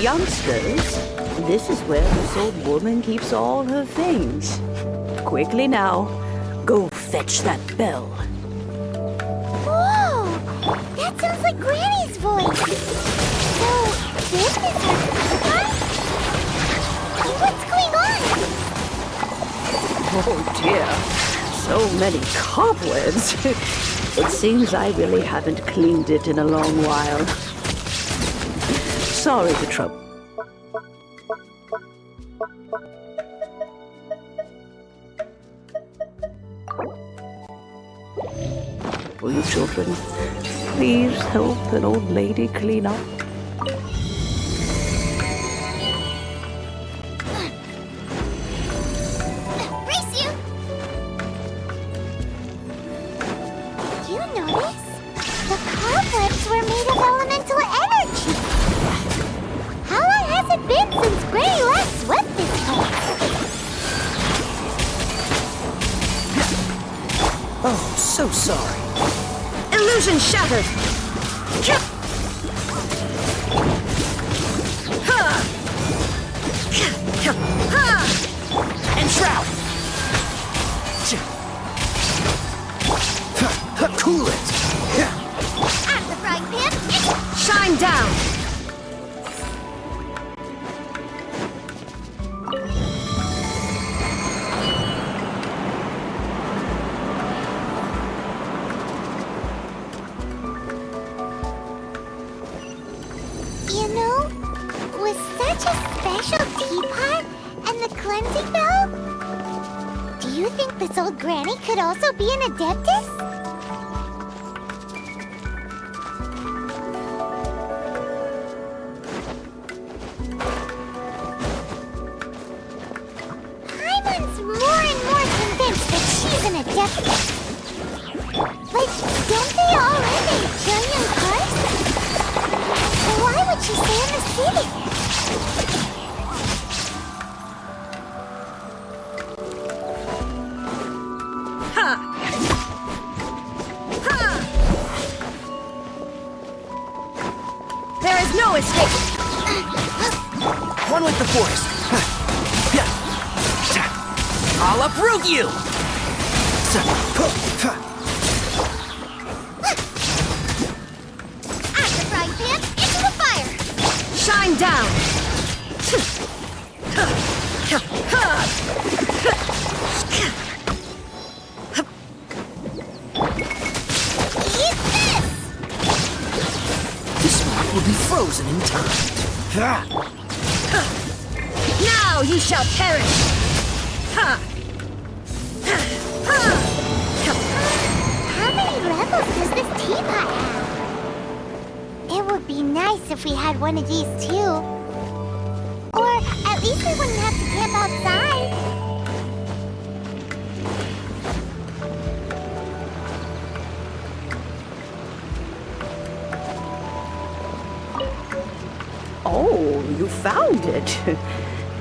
Youngsters, this is where this old woman keeps all her things. Quickly now, go fetch that bell. Whoa! That sounds like Granny's voice. So, this is her car? What's going on? Oh dear, so many cobwebs. It seems I really haven't cleaned it in a long while. Sorry to trouble. Will you children please help an old lady clean up? Race you! Do you notice? The cobwebs were made of elemental energy. How long has it been since Granny last swept this place? Oh, so sorry. Illusion shattered! Enshroud! Cool it! At the frying pan! Shine down! You know, with such a special teapot and the cleansing bell, do you think this old granny could also be an adeptus? Paimon's more and more convinced that she's an adeptus. But don't they all live in trillion cars? Why would she stay in the city? Ha! Ha! There is no escape! One with the force. I'll uproot you! At the frying pan, into the fire! Shine down! Eat this! This one will be frozen in time. Now you shall perish! How many levels does this teapot have? It would be nice if we had one of these too. Or at least we wouldn't have to camp outside. Oh, you found it.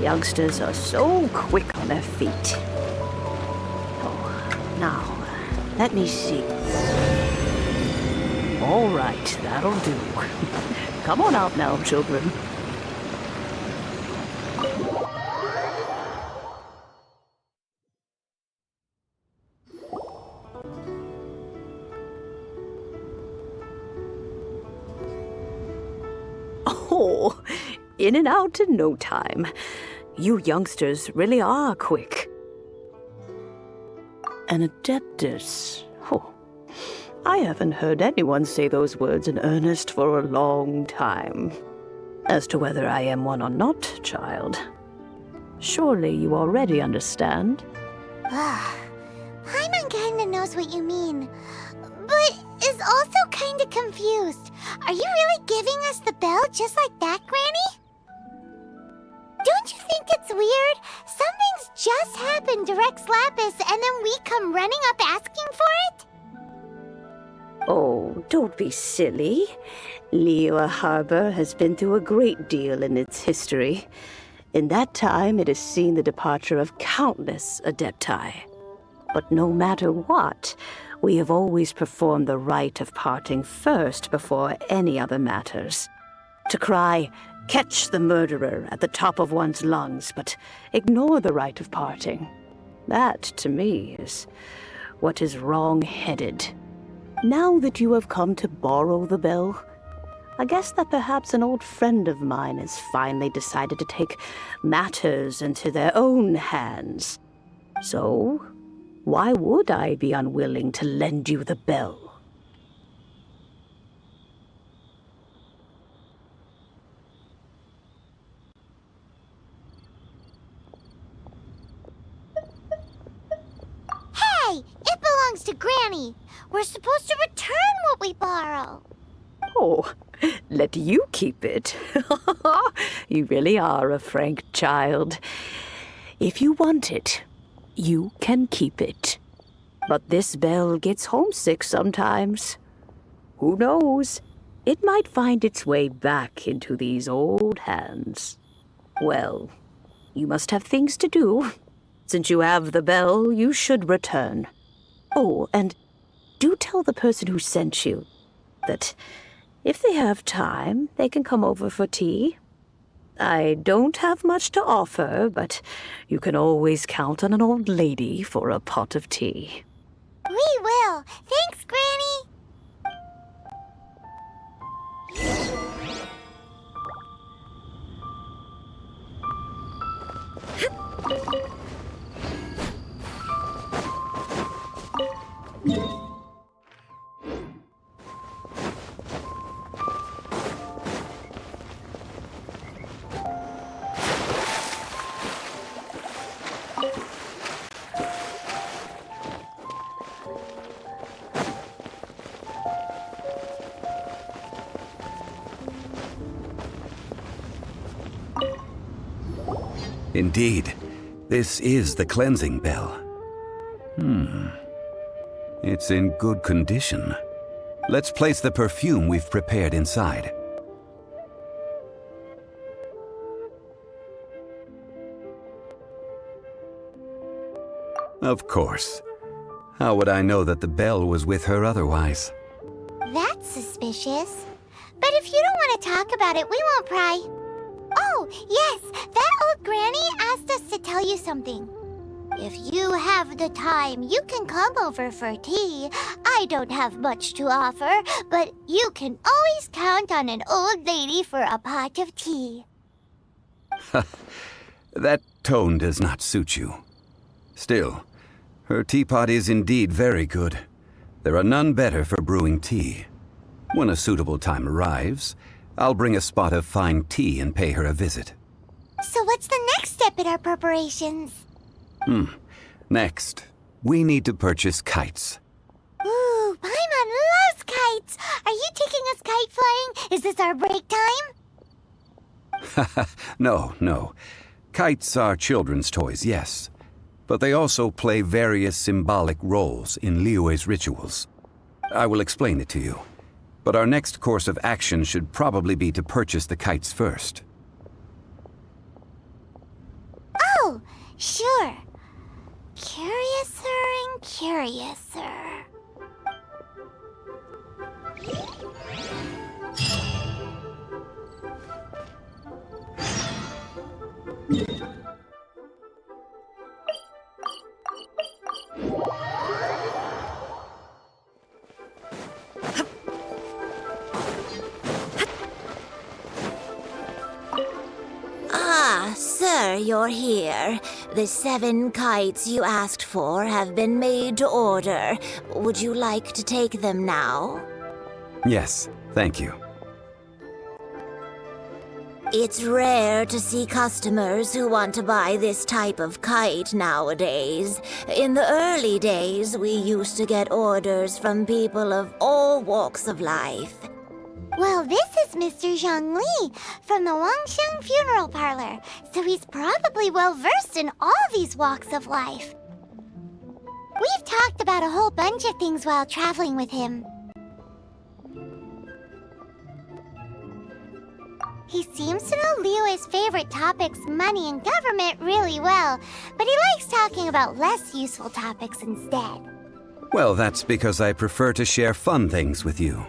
Youngsters are so quick on their feet. Oh, now, let me see. All right, that'll do. Come on out now, children. Oh, in and out in no time. You youngsters really are quick. An adeptus. Oh, I haven't heard anyone say those words in earnest for a long time. As to whether I am one or not, child, surely you already understand. Paimon kinda knows what you mean, but is also kinda confused. Are you really giving us the bell just like that, Granny? Don't you think it's weird? Something's just happened to Rex Lapis and then we come running up asking for it? Oh, don't be silly. Liyue Harbor has been through a great deal in its history. In that time, it has seen the departure of countless adepti. But no matter what, we have always performed the rite of parting first before any other matters. To cry, Catch the murderer at the top of one's lungs, but ignore the rite of parting. That, to me, is what is wrong-headed. Now that you have come to borrow the bell, I guess that perhaps an old friend of mine has finally decided to take matters into their own hands. So, why would I be unwilling to lend you the bell? Hey! It belongs to Granny! We're supposed to return what we borrow! Oh, let you keep it. You really are a frank child. If you want it, you can keep it. But this bell gets homesick sometimes. Who knows? It might find its way back into these old hands. Well, you must have things to do. Since you have the bell, you should return. Oh, and do tell the person who sent you that if they have time, they can come over for tea. I don't have much to offer, but you can always count on an old lady for a pot of tea. We will! Thanks, Granny! Indeed, this is the cleansing bell. It's in good condition. Let's place the perfume we've prepared inside. Of course. How would I know that the bell was with her otherwise? That's suspicious. But if you don't want to talk about it, we won't pry. Oh, yes, that old granny asked us to tell you something. If you have the time, you can come over for tea. I don't have much to offer, but you can always count on an old lady for a pot of tea. That tone does not suit you. Still, her teapot is indeed very good. There are none better for brewing tea. When a suitable time arrives, I'll bring a spot of fine tea and pay her a visit. So what's the next step in our preparations? Next, we need to purchase kites. Ooh, Paimon loves kites! Are you taking us kite flying? Is this our break time? No. Kites are children's toys, yes. But they also play various symbolic roles in Liyue's rituals. I will explain it to you. But our next course of action should probably be to purchase the kites first. Oh, sure. Curiouser and curiouser. Sir, you're here. The 7 kites you asked for have been made to order. Would you like to take them now? Yes, thank you. It's rare to see customers who want to buy this type of kite nowadays. In the early days, we used to get orders from people of all walks of life. Well, this is Mr. Zhongli from the Wangsheng Funeral Parlor, so he's probably well-versed in all these walks of life. We've talked about a whole bunch of things while traveling with him. He seems to know Liyue's favorite topics, money and government, really well, but he likes talking about less useful topics instead. Well, that's because I prefer to share fun things with you.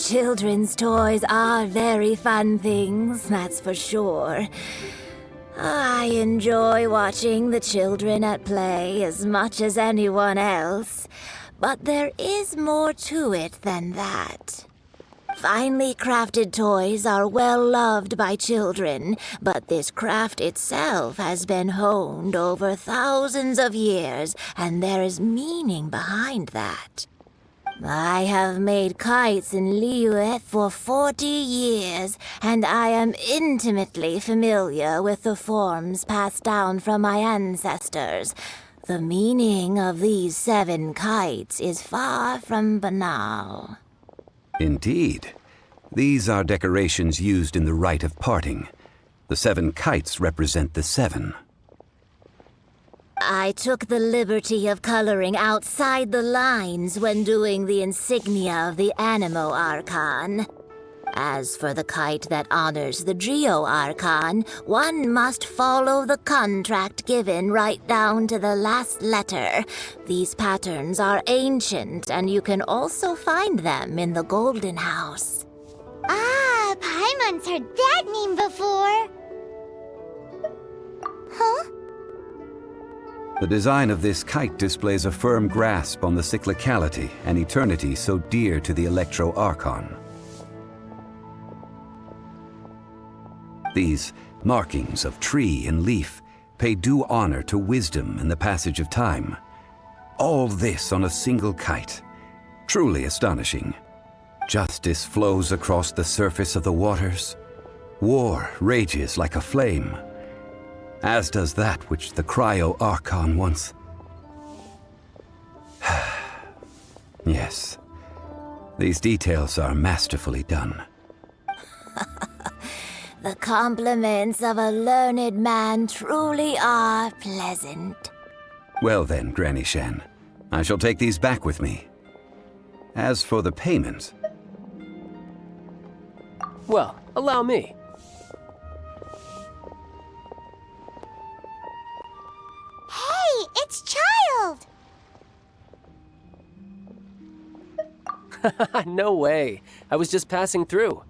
Children's toys are very fun things, that's for sure. I enjoy watching the children at play as much as anyone else, but there is more to it than that. Finely crafted toys are well loved by children, but this craft itself has been honed over thousands of years, and there is meaning behind that. I have made kites in Liyue for 40 years, and I am intimately familiar with the forms passed down from my ancestors. The meaning of these 7 kites is far from banal. Indeed. These are decorations used in the rite of parting. The 7 kites represent the 7. I took the liberty of coloring outside the lines when doing the insignia of the Animo Archon. As for the kite that honors the Geo Archon, one must follow the contract given right down to the last letter. These patterns are ancient, and you can also find them in the Golden House. Ah, Paimon's heard that name before. Huh? The design of this kite displays a firm grasp on the cyclicality and eternity so dear to the Electro Archon. These markings of tree and leaf pay due honor to wisdom and the passage of time. All this on a single kite. Truly astonishing. Justice flows across the surface of the waters. War rages like a flame. As does that which the Cryo Archon once. Yes, these details are masterfully done. The compliments of a learned man truly are pleasant. Well then, Granny Shan, I shall take these back with me. As for the payment... Well, allow me. Hey, it's Child! No way. I was just passing through.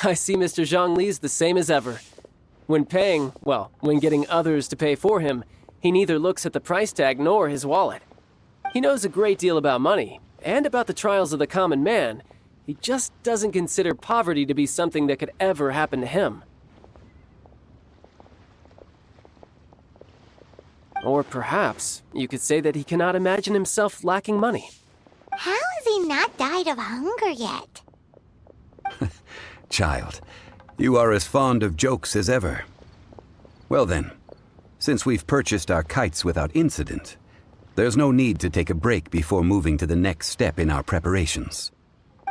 I see Mr. Zhongli's the same as ever. When paying, well, when getting others to pay for him, he neither looks at the price tag nor his wallet. He knows a great deal about money, and about the trials of the common man. He just doesn't consider poverty to be something that could ever happen to him. Or perhaps you could say that he cannot imagine himself lacking money. How has he not died of hunger yet? Child, you are as fond of jokes as ever. Well then, since we've purchased our kites without incident, there's no need to take a break before moving to the next step in our preparations.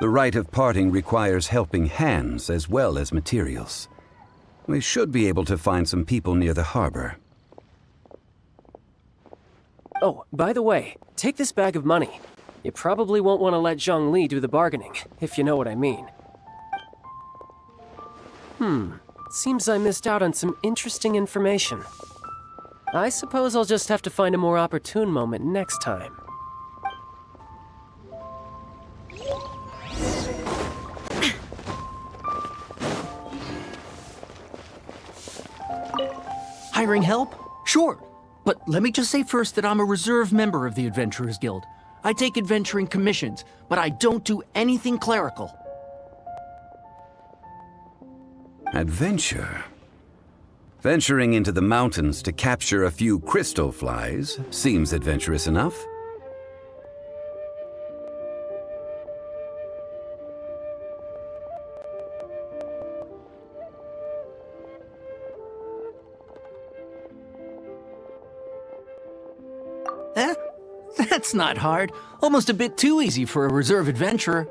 The rite of parting requires helping hands as well as materials. We should be able to find some people near the harbor. Oh, by the way, take this bag of money. You probably won't want to let Zhongli do the bargaining, if you know what I mean. Seems I missed out on some interesting information. I suppose I'll just have to find a more opportune moment next time. Hiring help? Sure. But let me just say first that I'm a reserve member of the Adventurers Guild. I take adventuring commissions, but I don't do anything clerical. Adventure? Venturing into the mountains to capture a few crystal flies seems adventurous enough. That's not hard. Almost a bit too easy for a reserve adventurer.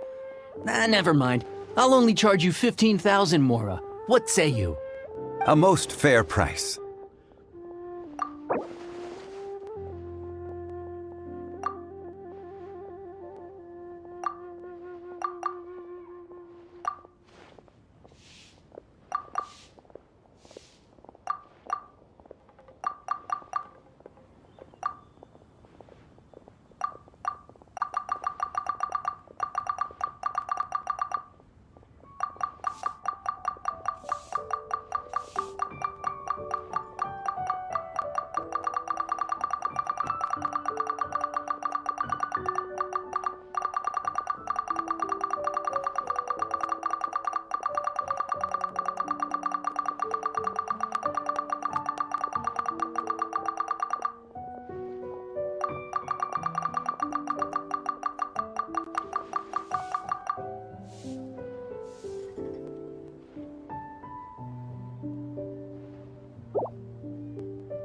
Never mind. I'll only charge you 15,000 Mora. What say you? A most fair price.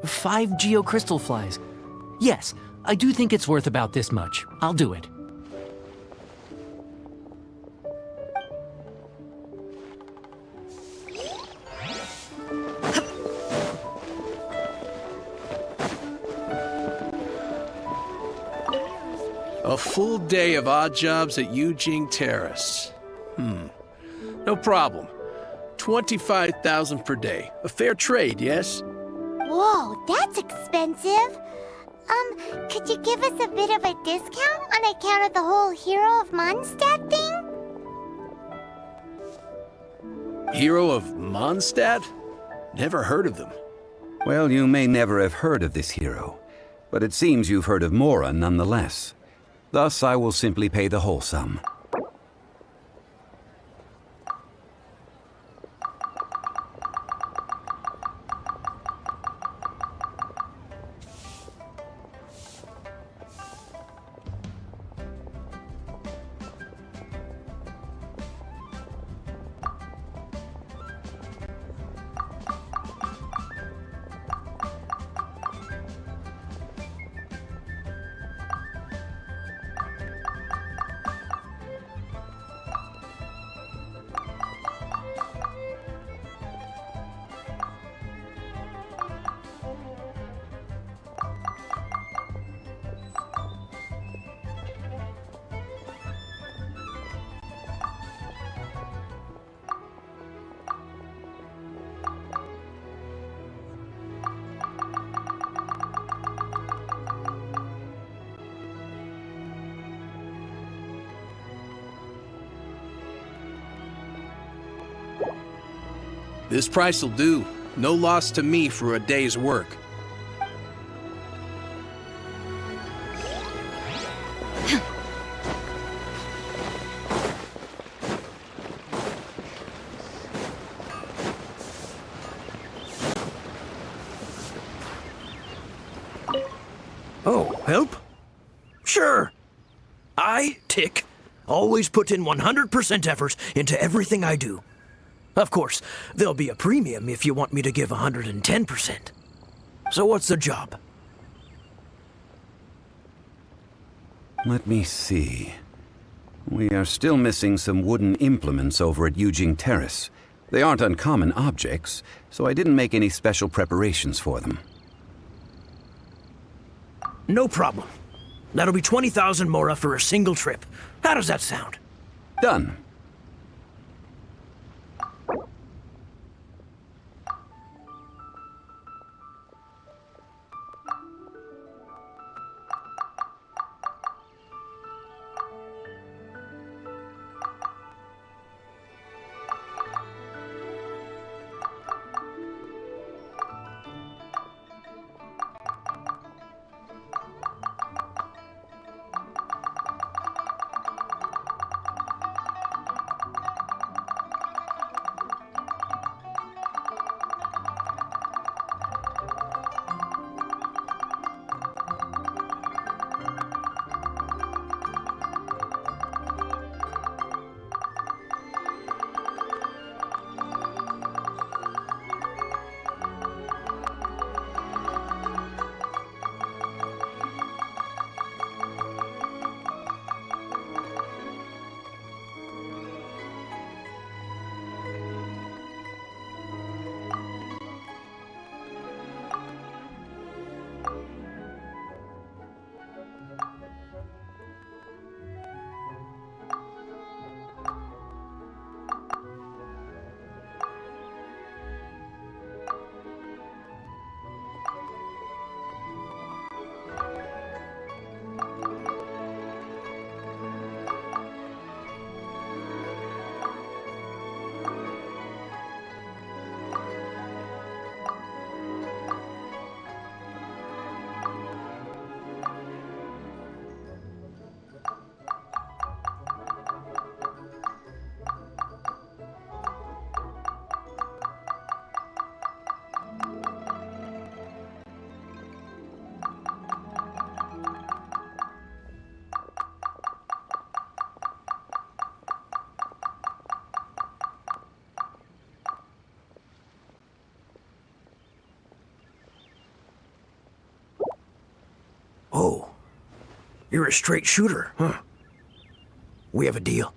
5 geocrystal flies. Yes, I do think it's worth about this much. I'll do it. A full day of odd jobs at Eugene Terrace. No problem. 25,000 per day. A fair trade, yes? Whoa, that's expensive. Could you give us a bit of a discount on account of the whole Hero of Mondstadt thing? Hero of Mondstadt? Never heard of them. Well, you may never have heard of this hero, but it seems you've heard of Mora nonetheless. Thus, I will simply pay the whole sum. This price will do. No loss to me for a day's work. Oh, help? Sure. I, Tick, always put in 100% effort into everything I do. Of course, there'll be a premium if you want me to give 110%. So what's the job? Let me see. We are still missing some wooden implements over at Eugene Terrace. They aren't uncommon objects, so I didn't make any special preparations for them. No problem. That'll be 20,000 mora for a single trip. How does that sound? Done. You're a straight shooter, huh? We have a deal.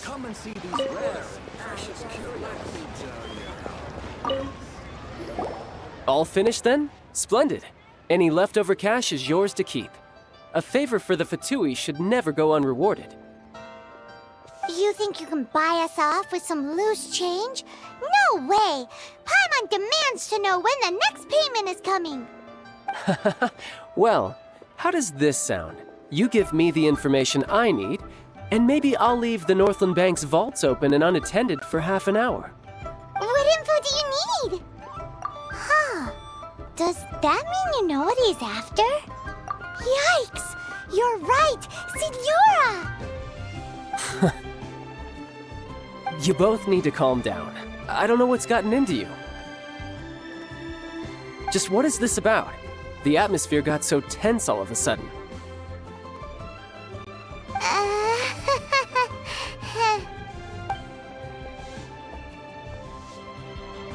Come and see these rare and precious curiosities. All finished then? Splendid. Any leftover cash is yours to keep. A favor for the Fatui should never go unrewarded. You think you can buy us off with some loose change? No way! Paimon demands to know when the next payment is coming! Well, how does this sound? You give me the information I need, and maybe I'll leave the Northland Bank's vaults open and unattended for half an hour. What info do you need? Huh. Does that mean you know what he's after? Yikes! You're right! Signora! You both need to calm down. I don't know what's gotten into you. Just what is this about? The atmosphere got so tense all of a sudden.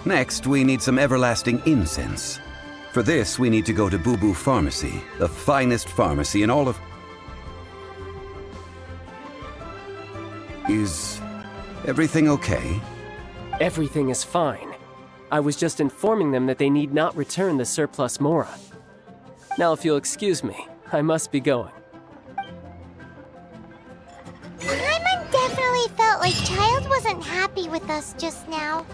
Next, we need some everlasting incense. For this, we need to go to Boo Boo Pharmacy, the finest pharmacy in all of... Is everything okay? Everything is fine. I was just informing them that they need not return the surplus Mora. Now, if you'll excuse me, I must be going. Paimon definitely felt like Child wasn't happy with us just now.